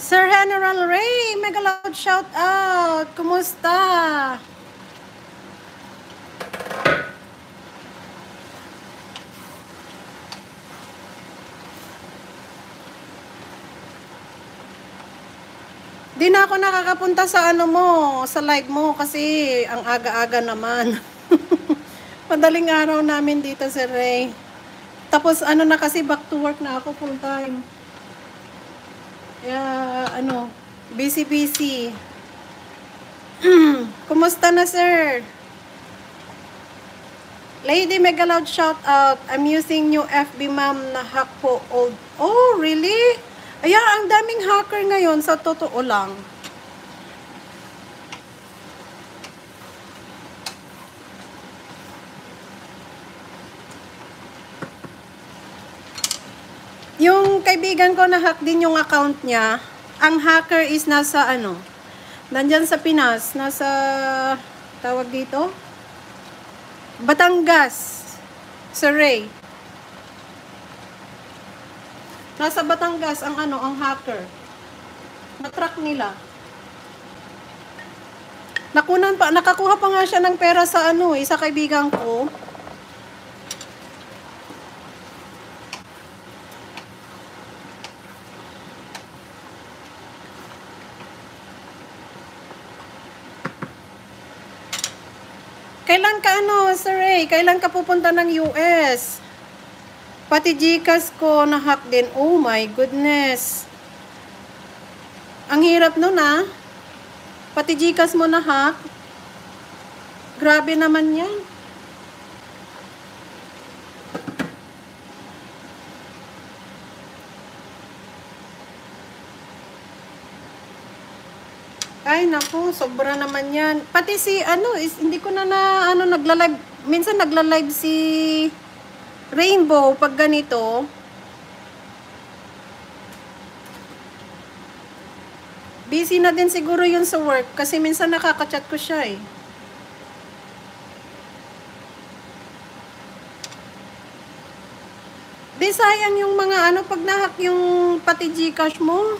Sir General Ray, mega loud shout out. Kumusta? Di na ako nakakapunta sa ano mo, sa live mo kasi ang aga-aga naman. Madaling araw namin dito, Sir Ray. Tapos ano na kasi back to work na ako full time. Kaya ano, busy. Kumusta na, sir? Lady mega loud shout out. I'm using new FB ma'am na hack po old. Oh, really? Ay, ang daming hacker ngayon sa totoo lang. Yung kaibigan ko na hack din yung account niya. Ang hacker is nasa ano? Nandyan sa Pinas, nasa tawag dito? Batangas. Sir Ray. Nasa Batangas ang ano, ang hacker. Na-track nila. Nakakuha pa nga siya ng pera sa ano, sa kaibigan ko. Kailan ka ano, Sir Ray? Kailan ka pupunta ng US? Pati Gcash ko na-hack din. Oh my goodness. Ang hirap nun ah. Pati Gcash mo na-hack. Grabe naman yan. Ay naku, sobra naman yan. Pati si ano, hindi ko na ano nagla-live. Minsan nagla-live si Rainbow pag ganito. Busy na din siguro yun sa work kasi minsan nakaka-chat ko siya eh. Di sayang yung mga ano pag nahack yung pati Gcash mo.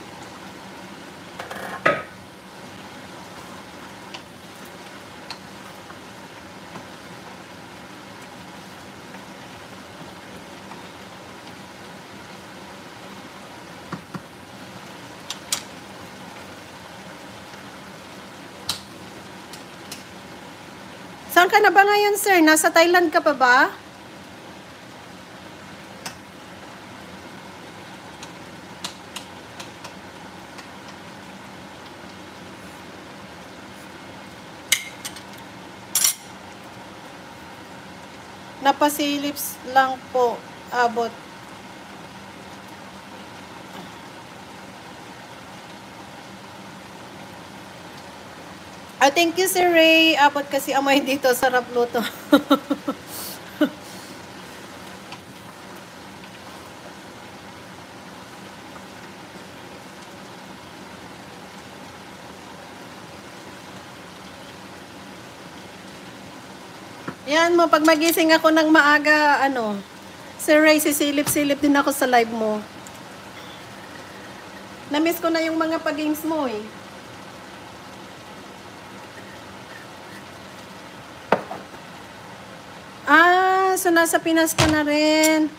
Saan ka na ba ngayon, sir? Nasa Thailand ka pa ba? Napasilips lang po. Abot. Thank you, Sir Ray. Abot kasi amoy dito. Sarap luto. Yan mo, pag magising ako ng maaga, ano, Sir Ray, sisilip-silip din ako sa live mo. Namiss ko na yung mga pag-games mo eh. So nasa Pinas ka na rin.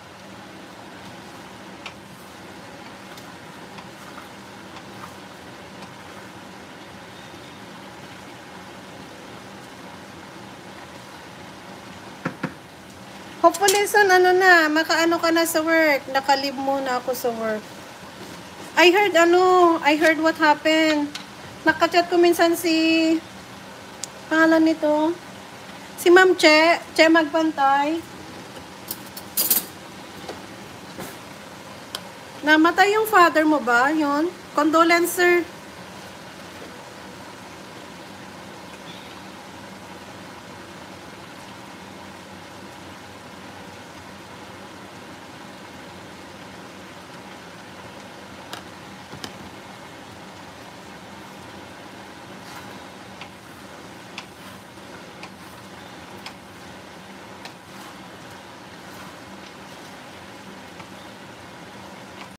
Hopefully son, ano na, makaano ka na sa work. Nakalib muna ako sa work. I heard what happened. Nakachat ko minsan si pangalan nito. Si Ma'am Che Magpantay. Namatay yung father mo ba? Yun. Condolence, sir.